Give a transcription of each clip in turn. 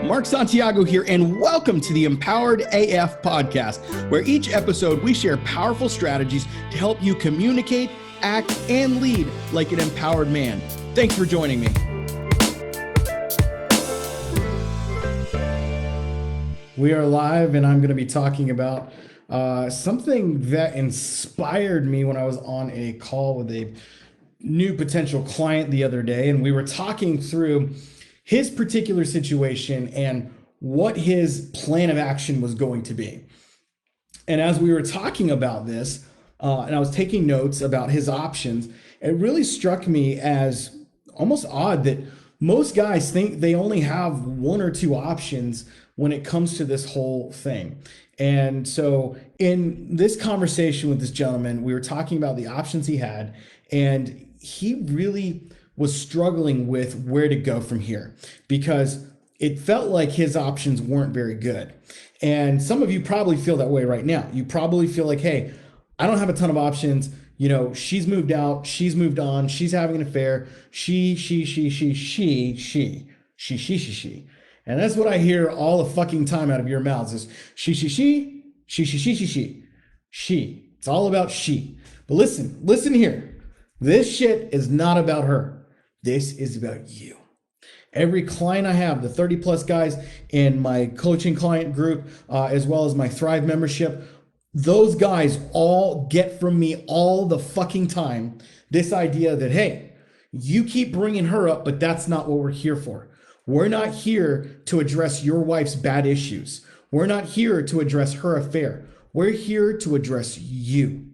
Mark Santiago here, and welcome to the Empowered AF podcast, where each episode we share powerful strategies to help you communicate, act, and lead like an empowered man. Thanks for joining me. We are live, and I'm going to be talking about something that inspired me when I was on a call with a new potential client the other day, and we were talking through his particular situation and what his plan of action was going to be. And as we were talking about this, and I was taking notes about his options, it really struck me as almost odd that most guys think they only have one or two options when it comes to this whole thing. And so in this conversation with this gentleman, we were talking about the options he had, and he really was struggling with where to go from here because it felt like his options weren't very good. And some of you probably feel that way right now. You probably feel like, hey, I don't have a ton of options. You know, she's moved out, she's moved on, she's having an affair. She. And that's what I hear all the fucking time out of your mouths is she. It's all about she. But listen here. This shit is not about her. This is about you. Every client I have, the 30 plus guys in my coaching client group, as well as my Thrive membership, those guys all get from me all the fucking time this idea that, hey, you keep bringing her up, but that's not what we're here for. We're not here to address your wife's bad issues. We're not here to address her affair. We're here to address you.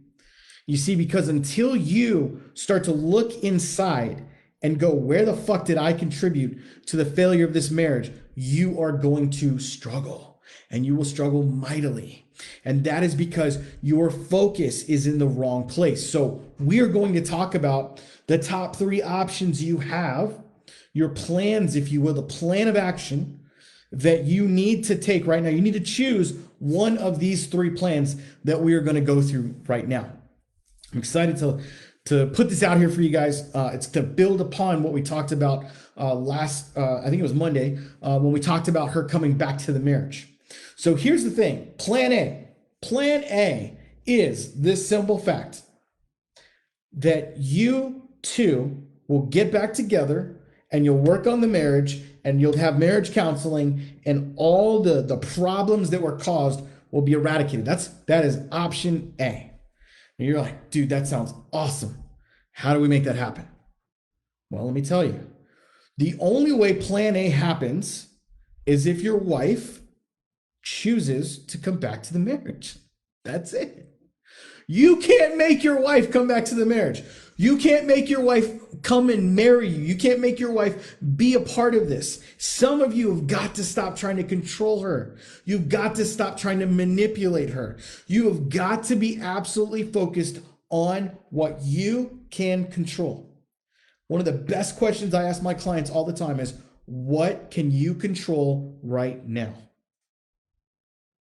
You see, because until you start to look inside and go, where the fuck did I contribute to the failure of this marriage? You are going to struggle, and you will struggle mightily. And that is because your focus is in the wrong place. So we are going to talk about the top three options you have, your plans, if you will, the plan of action that you need to take right now. You need to choose one of these three plans that we are going to go through right now. I'm excited to put this out here for you guys. It's to build upon what we talked about last, I think it was Monday, when we talked about her coming back to the marriage. So here's the thing, plan A. Plan A is this simple fact that you two will get back together and you'll work on the marriage and you'll have marriage counseling and all the problems that were caused will be eradicated. That is option A. And you're like, dude, that sounds awesome. How do we make that happen? Well, let me tell you. The only way plan A happens is if your wife chooses to come back to the marriage. That's it. You can't make your wife come back to the marriage. You can't make your wife come and marry you. You can't make your wife be a part of this. Some of you have got to stop trying to control her. You've got to stop trying to manipulate her. You have got to be absolutely focused on what you can control. One of the best questions I ask my clients all the time is, what can you control right now?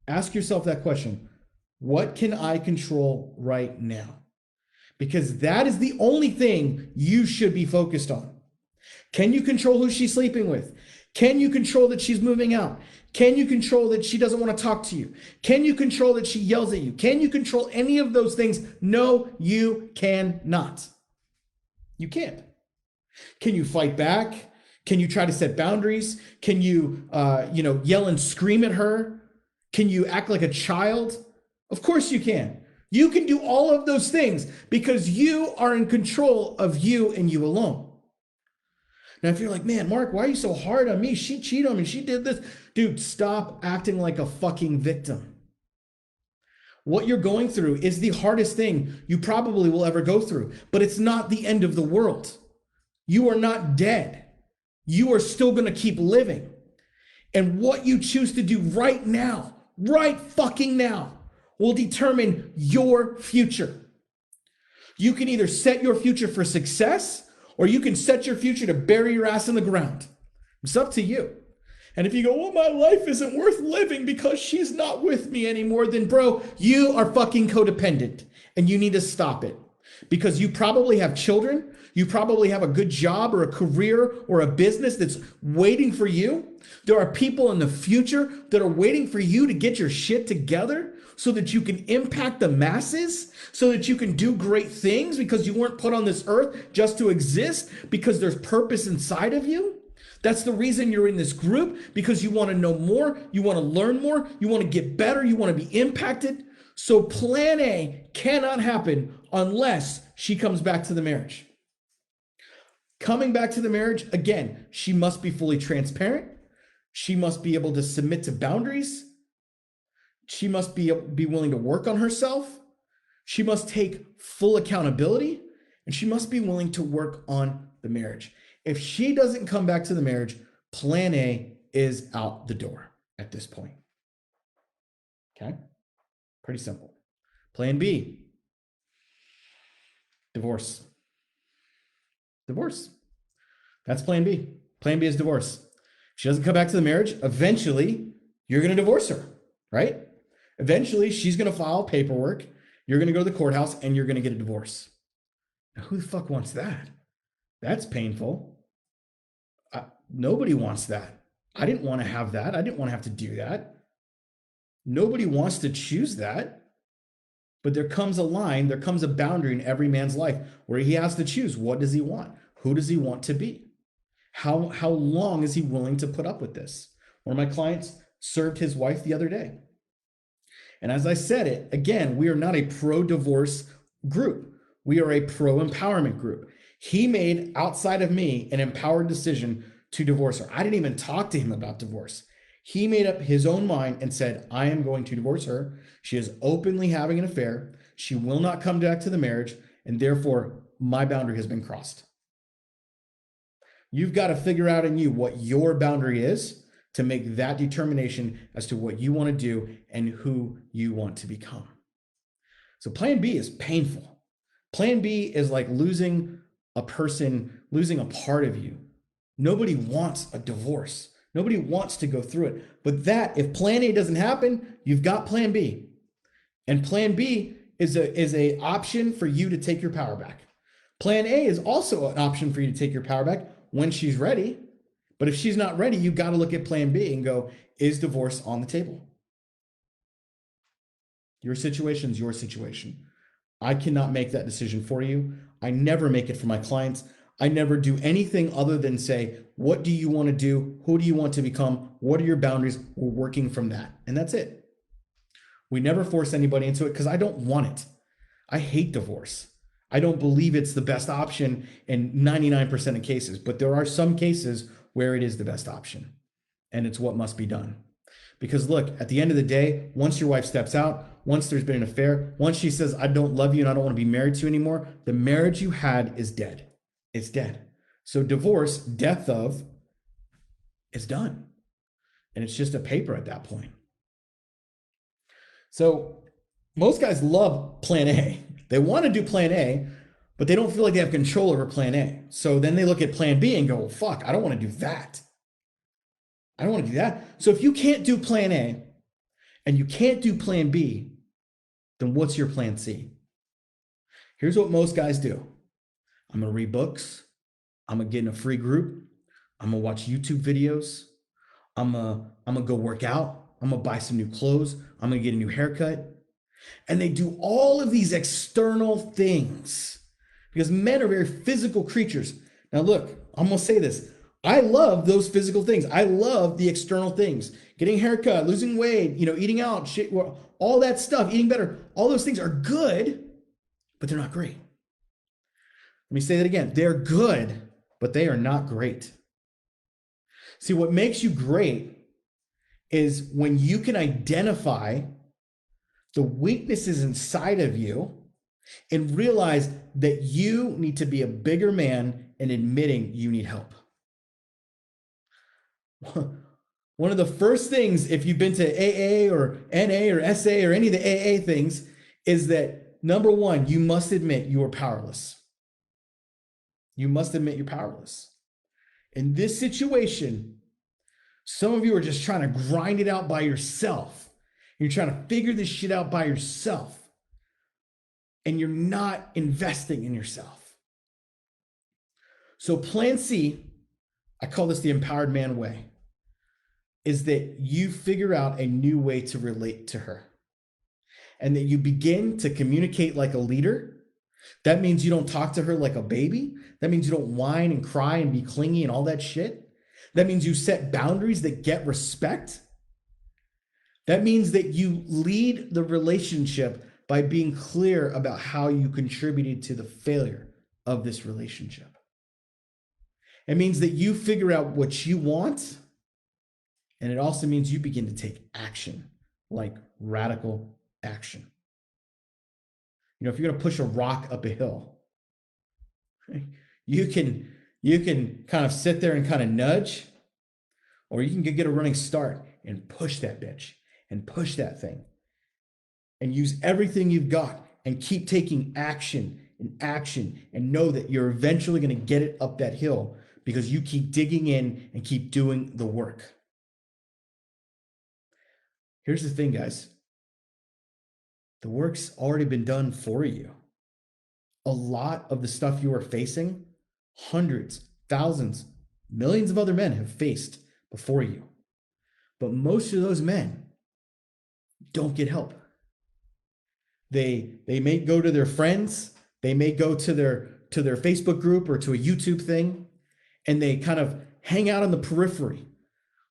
Ask yourself that question. What can I control right now? Because that is the only thing you should be focused on. Can you control who she's sleeping with? Can you control that she's moving out? Can you control that she doesn't want to talk to you? Can you control that she yells at you? Can you control any of those things? No, you cannot. You can't. Can you fight back? Can you try to set boundaries? Can you, yell and scream at her? Can you act like a child? Of course you can. You can do all of those things because you are in control of you and you alone. Now, if you're like, man, Mark, why are you so hard on me? She cheated on me. She did this. Dude, stop acting like a fucking victim. What you're going through is the hardest thing you probably will ever go through, but it's not the end of the world. You are not dead. You are still going to keep living. And what you choose to do right now, right fucking now, will determine your future. You can either set your future for success or you can set your future to bury your ass in the ground. It's up to you. And if you go, well, my life isn't worth living because she's not with me anymore, then bro, you are fucking codependent and you need to stop it because you probably have children. You probably have a good job or a career or a business that's waiting for you. There are people in the future that are waiting for you to get your shit together so that you can impact the masses, so that you can do great things because you weren't put on this earth just to exist, because there's purpose inside of you. That's the reason you're in this group, because you want to know more, you want to learn more, you want to get better, you want to be impacted. So plan A cannot happen unless she comes back to the marriage. Coming back to the marriage, again, she must be fully transparent. She must be able to submit to boundaries. She must be willing to work on herself. She must take full accountability, and she must be willing to work on the marriage. If she doesn't come back to the marriage, plan A is out the door at this point. Okay? Pretty simple. Plan B, divorce. Divorce. That's plan B. Plan B is divorce. If she doesn't come back to the marriage, eventually you're going to divorce her, right? Eventually she's going to file paperwork. You're going to go to the courthouse and you're going to get a divorce. Now, who the fuck wants that? That's painful. Nobody wants that. I didn't want to have that. I didn't want to have to do that. Nobody wants to choose that. But there comes a line, there comes a boundary in every man's life where he has to choose. What does he want? Who does he want to be? How long is he willing to put up with this? One of my clients served his wife the other day. And as I said it, again, we are not a pro-divorce group. We are a pro-empowerment group. He made, outside of me, an empowered decision to divorce her. I didn't even talk to him about divorce. He made up his own mind and said, I am going to divorce her. She is openly having an affair. She will not come back to the marriage, and therefore my boundary has been crossed. You've got to figure out in you what your boundary is to make that determination as to what you want to do and who you want to become. So plan B is painful. Plan B is like losing a person, losing a part of you. Nobody wants a divorce. Nobody wants to go through it. But that, if plan A doesn't happen, you've got plan B. And plan B is a option for you to take your power back. Plan A is also an option for you to take your power back when she's ready. But if she's not ready, you've got to look at plan B and go, is divorce on the table? Your situation is your situation. I cannot make that decision for you. I never make it for my clients. I never do anything other than say, what do you want to do? Who do you want to become? What are your boundaries? We're working from that. And that's it. We never force anybody into it because I don't want it. I hate divorce. I don't believe it's the best option in 99% of cases, but there are some cases where it is the best option, and it's what must be done. Because look, at the end of the day, once your wife steps out, once there's been an affair, once she says, I don't love you and I don't want to be married to you anymore, the marriage you had is dead. It's dead. So divorce, death of, is done. And it's just a paper at that point. So most guys love plan A. They want to do plan A, but they don't feel like they have control over plan A. So then they look at plan B and go, well, fuck, I don't want to do that. I don't want to do that. So if you can't do plan A and you can't do plan B, then what's your plan C? Here's what most guys do. I'm going to read books. I'm going to get in a free group. I'm going to watch YouTube videos. I'm going to go work out. I'm going to buy some new clothes. I'm going to get a new haircut. And they do all of these external things because men are very physical creatures. Now, look, I'm going to say this. I love those physical things. I love the external things. Getting a haircut, losing weight, eating out, shit, all that stuff, eating better. All those things are good, but they're not great. Let me say that again. They're good, but they are not great. See, what makes you great is when you can identify the weaknesses inside of you and realize that you need to be a bigger man in admitting you need help. One of the first things, if you've been to AA or NA or SA or any of the AA things, is that number one, you must admit you are powerless. You must admit you're powerless. In this situation, some of you are just trying to grind it out by yourself. You're trying to figure this shit out by yourself. And you're not investing in yourself. So plan C, I call this the empowered man way, is that you figure out a new way to relate to her and that you begin to communicate like a leader. That means you don't talk to her like a baby. That means you don't whine and cry and be clingy and all that shit. That means you set boundaries that get respect. That means that you lead the relationship by being clear about how you contributed to the failure of this relationship. It means that you figure out what you want, and it also means you begin to take action, like radical action. You know, if you're going to push a rock up a hill, you can kind of sit there and kind of nudge, or you can get a running start and push that bitch and push that thing and use everything you've got and keep taking action and know that you're eventually going to get it up that hill because you keep digging in and keep doing the work. Here's the thing, guys. The work's already been done for you. A lot of the stuff you are facing, hundreds, thousands, millions of other men have faced before you. But most of those men don't get help. They may go to their friends, they may go to their Facebook group or to a YouTube thing, and they kind of hang out on the periphery.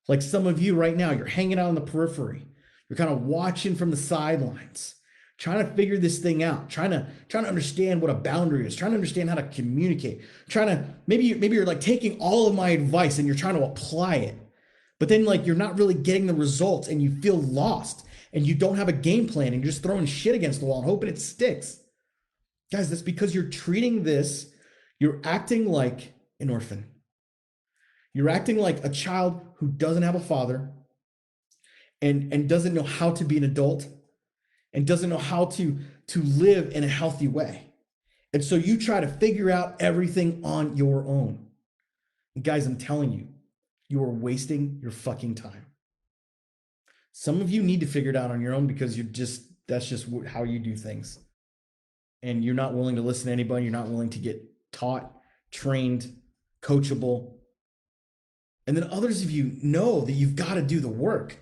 Like some of you right now, you're hanging out on the periphery. You're kind of watching from the sidelines, trying to figure this thing out, trying to understand what a boundary is, trying to understand how to communicate, maybe you're like taking all of my advice and you're trying to apply it. But then like you're not really getting the results and you feel lost and you don't have a game plan and you're just throwing shit against the wall and hoping it sticks. Guys, that's because you're treating this, you're acting like an orphan. You're acting like a child who doesn't have a father and doesn't know how to be an adult and doesn't know how to live in a healthy way. And so you try to figure out everything on your own. And guys, I'm telling you, you are wasting your fucking time. Some of you need to figure it out on your own because that's just how you do things. And you're not willing to listen to anybody. You're not willing to get taught, trained, coachable. And then others of you know that you've got to do the work.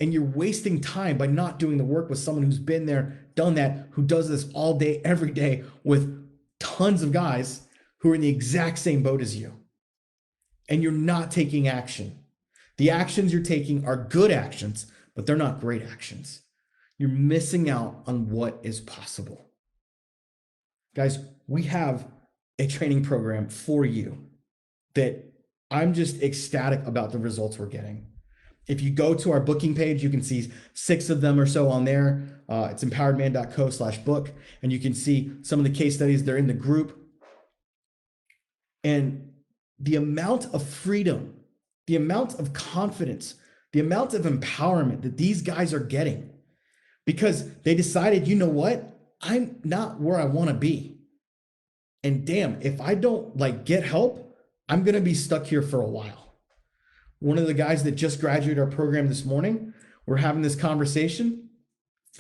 And you're wasting time by not doing the work with someone who's been there, done that, who does this all day, every day with tons of guys who are in the exact same boat as you. And you're not taking action. The actions you're taking are good actions, but they're not great actions. You're missing out on what is possible. Guys, we have a training program for you that I'm just ecstatic about the results we're getting. If you go to our booking page, you can see 6 of them or so on there. It's empoweredman.co/book. And you can see some of the case studies. They're in the group. And the amount of freedom, the amount of confidence, the amount of empowerment that these guys are getting because they decided, you know what? I'm not where I want to be. And damn, if I don't like get help, I'm going to be stuck here for a while. One of the guys that just graduated our program this morning, we're having this conversation.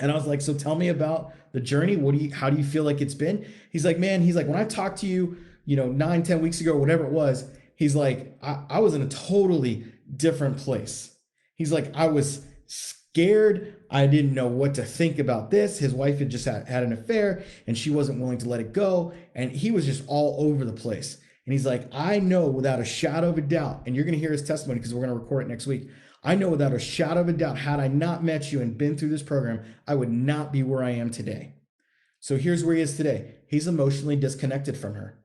And I was like, so tell me about the journey. How do you feel like it's been? He's like, man, when I talked to you, 9-10 weeks ago, whatever it was, he's like, I was in a totally different place. He's like, I was scared. I didn't know what to think about this. His wife had just had an affair and she wasn't willing to let it go. And he was just all over the place. And he's like, I know without a shadow of a doubt, and you're going to hear his testimony because we're going to record it next week. I know without a shadow of a doubt, had I not met you and been through this program, I would not be where I am today. So here's where he is today. He's emotionally disconnected from her.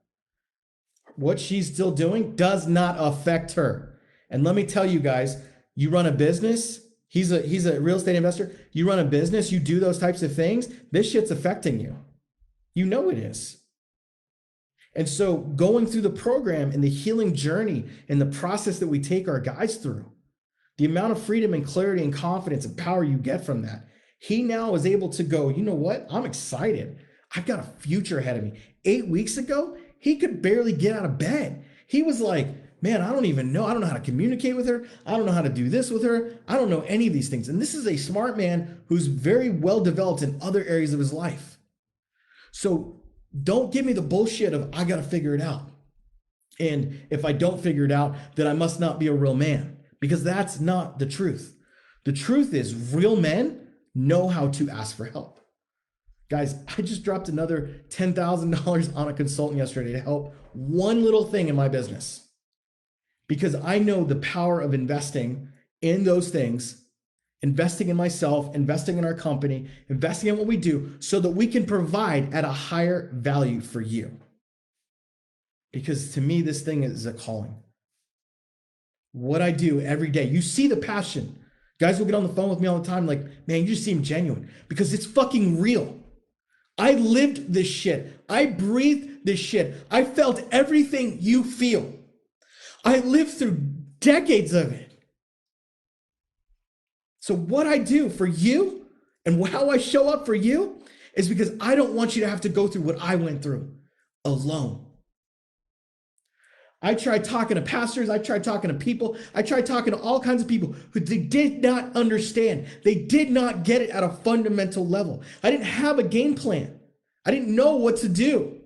What she's still doing does not affect her. And let me tell you guys, you run a business. He's a real estate investor. You run a business. You do those types of things. This shit's affecting you. You know it is. And so going through the program and the healing journey and the process that we take our guys through, the amount of freedom and clarity and confidence and power you get from that, he now is able to go, you know what? I'm excited. I've got a future ahead of me. 8 weeks ago, he could barely get out of bed. He was like, man, I don't even know. I don't know how to communicate with her. I don't know how to do this with her. I don't know any of these things. And this is a smart man who's very well developed in other areas of his life. So don't give me the bullshit of I got to figure it out. And if I don't figure it out, then I must not be a real man, because that's not the truth. The truth is real men know how to ask for help. Guys, I just dropped another $10,000 on a consultant yesterday to help one little thing in my business, because I know the power of investing in those things, investing in myself, investing in our company, investing in what we do so that we can provide at a higher value for you. Because to me, this thing is a calling. What I do every day, you see the passion. Guys will get on the phone with me all the time like, man, you just seem genuine, because it's fucking real. I lived this shit. I breathed this shit. I felt everything you feel. I lived through decades of it. So what I do for you and how I show up for you is because I don't want you to have to go through what I went through alone. I tried talking to pastors. I tried talking to people. I tried talking to all kinds of people who they did not understand. They did not get it at a fundamental level. I didn't have a game plan. I didn't know what to do.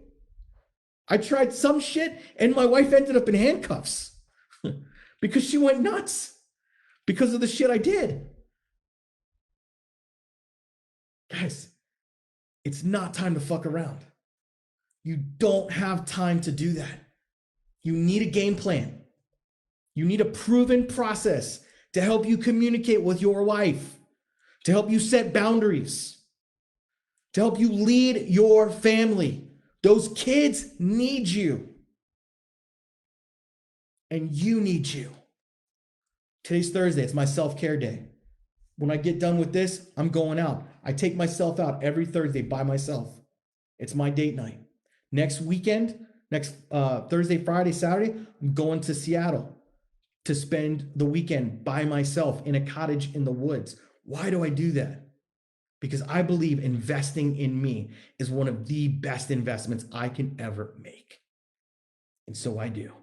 I tried some shit and my wife ended up in handcuffs because she went nuts because of the shit I did. Guys, it's not time to fuck around. You don't have time to do that. You need a game plan. You need a proven process to help you communicate with your wife, to help you set boundaries, to help you lead your family. Those kids need you. And you need you. Today's Thursday. It's my self-care day. When I get done with this, I'm going out. I take myself out every Thursday by myself. It's my date night. Next weekend, next Thursday, Friday, Saturday, I'm going to Seattle to spend the weekend by myself in a cottage in the woods. Why do I do that? Because I believe investing in me is one of the best investments I can ever make. And so I do.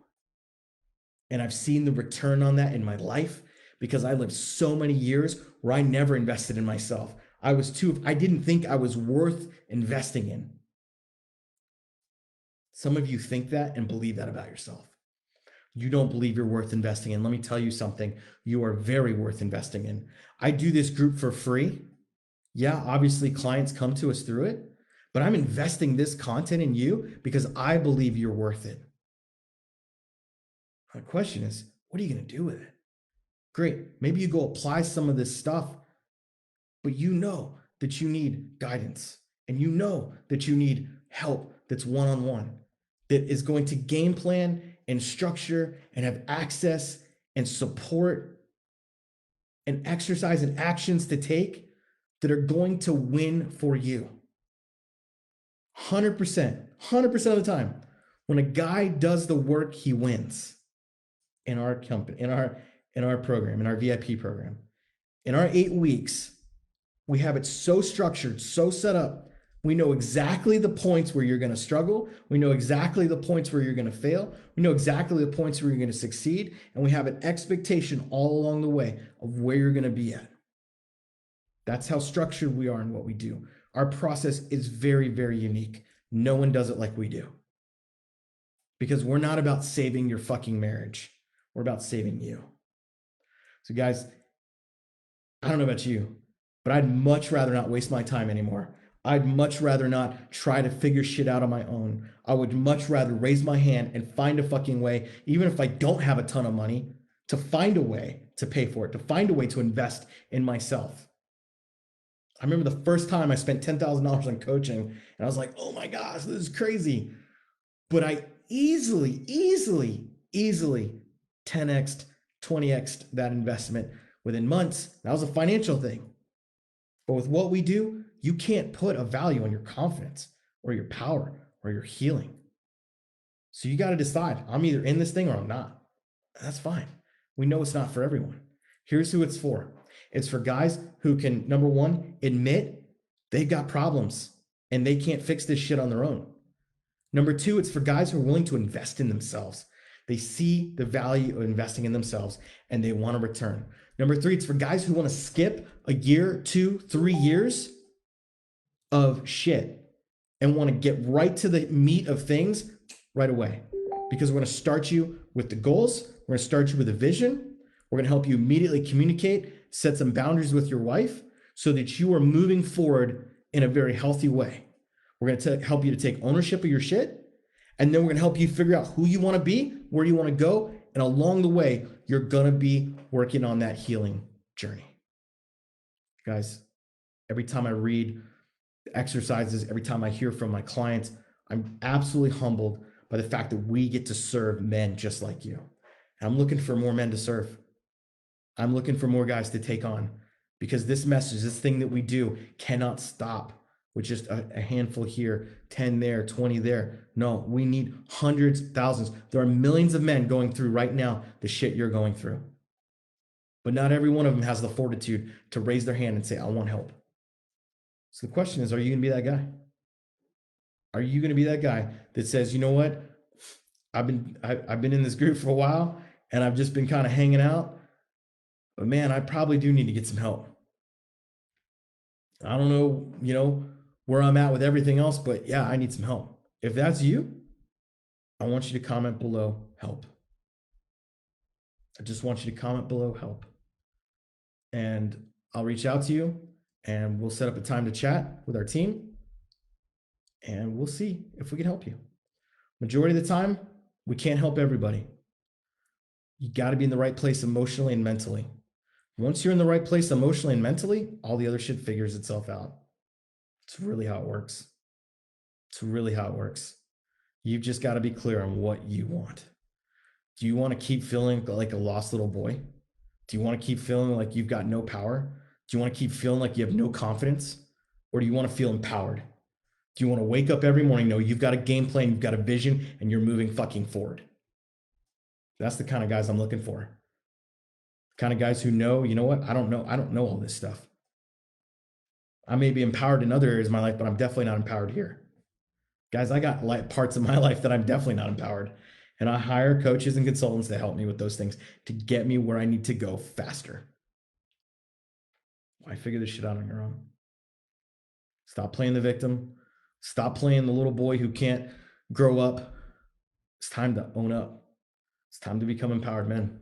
And I've seen the return on that in my life because I lived so many years where I never invested in myself. I didn't think I was worth investing in. Some of you think that and believe that about yourself. You don't believe you're worth investing in. Let me tell you something. You are very worth investing in. I do this group for free. Yeah, obviously clients come to us through it, but I'm investing this content in you because I believe you're worth it. My question is, what are you going to do with it? Great. Maybe you go apply some of this stuff, but you know that you need guidance and you know that you need help that's one-on-one, that is going to game plan and structure and have access and support and exercise and actions to take that are going to win for you. 100% of the time, when a guy does the work, he wins. In our company, in our program, in our VIP program, in our 8 weeks, we have it so structured, so set up. We know exactly the points where you're going to struggle. We know exactly the points where you're going to fail. We know exactly the points where you're going to succeed. And we have an expectation all along the way of where you're going to be at. That's how structured we are in what we do. Our process is very, very unique. No one does it like we do. Because we're not about saving your fucking marriage. We're about saving you. So guys, I don't know about you, but I'd much rather not waste my time anymore. I'd much rather not try to figure shit out on my own. I would much rather raise my hand and find a fucking way, even if I don't have a ton of money, to find a way to pay for it, to find a way to invest in myself. I remember the first time I spent $10,000 on coaching and I was like, oh my gosh, this is crazy. But I easily 10x, 20x that investment within months. That was a financial thing. But with what we do, you can't put a value on your confidence or your power or your healing. So you got to decide, I'm either in this thing or I'm not. That's fine. We know it's not for everyone. Here's who it's for. It's for guys who can, number one, admit they've got problems and they can't fix this shit on their own. Number two, it's for guys who are willing to invest in themselves. They see the value of investing in themselves and they want to return. Number three, it's for guys who want to skip a year, 2, 3 years of shit and want to get right to the meat of things right away. because we're going to start you with the goals. We're going to start you with a vision. We're going to help you immediately communicate, set some boundaries with your wife so that you are moving forward in a very healthy way. We're going to help you to take ownership of your shit. And then we're going to help you figure out who you want to be, where you want to go. And along the way, you're going to be working on that healing journey. Guys, every time I read the exercises, every time I hear from my clients, I'm absolutely humbled by the fact that we get to serve men just like you. And I'm looking for more men to serve. I'm looking for more guys to take on, because this message, this thing that we do cannot stop with just a handful here, 10 there, 20 there. No, we need hundreds, thousands. There are millions of men going through right now the shit you're going through. But not every one of them has the fortitude to raise their hand and say, I want help. So the question is, are you going to be that guy? Are you going to be that guy that says, you know what? I've been in this group for a while and I've just been kind of hanging out, but man, I probably do need to get some help. I don't know, where I'm at with everything else, but yeah, I need some help. If that's you, I want you to comment below, help. I just want you to comment below, help. And I'll reach out to you and we'll set up a time to chat with our team and we'll see if we can help you. Majority of the time, we can't help everybody. You got to be in the right place emotionally and mentally. Once you're in the right place emotionally and mentally, all the other shit figures itself out. It's really how it works. It's really how it works. You've just got to be clear on what you want. Do you want to keep feeling like a lost little boy? Do you want to keep feeling like you've got no power? Do you want to keep feeling like you have no confidence? Or do you want to feel empowered? Do you want to wake up every morning, know you've got a game plan, you've got a vision, and you're moving fucking forward? That's the kind of guys I'm looking for. The kind of guys who know, you know what? I don't know all this stuff. I may be empowered in other areas of my life, but I'm definitely not empowered here. Guys, I got parts of my life that I'm definitely not empowered. And I hire coaches and consultants to help me with those things to get me where I need to go faster. Why figure this shit out on your own? Stop playing the victim. Stop playing the little boy who can't grow up. It's time to own up. It's time to become empowered men.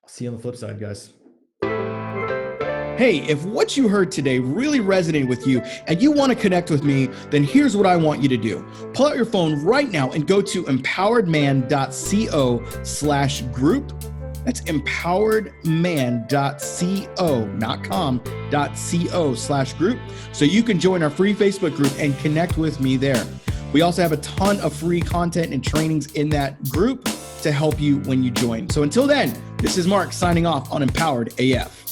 I'll see you on the flip side, guys. Hey, if what you heard today really resonated with you and you want to connect with me, then here's what I want you to do. Pull out your phone right now and go to empoweredman.co/group. That's empoweredman.co, not com.co/group. So you can join our free Facebook group and connect with me there. We also have a ton of free content and trainings in that group to help you when you join. So until then, this is Mark signing off on Empowered AF.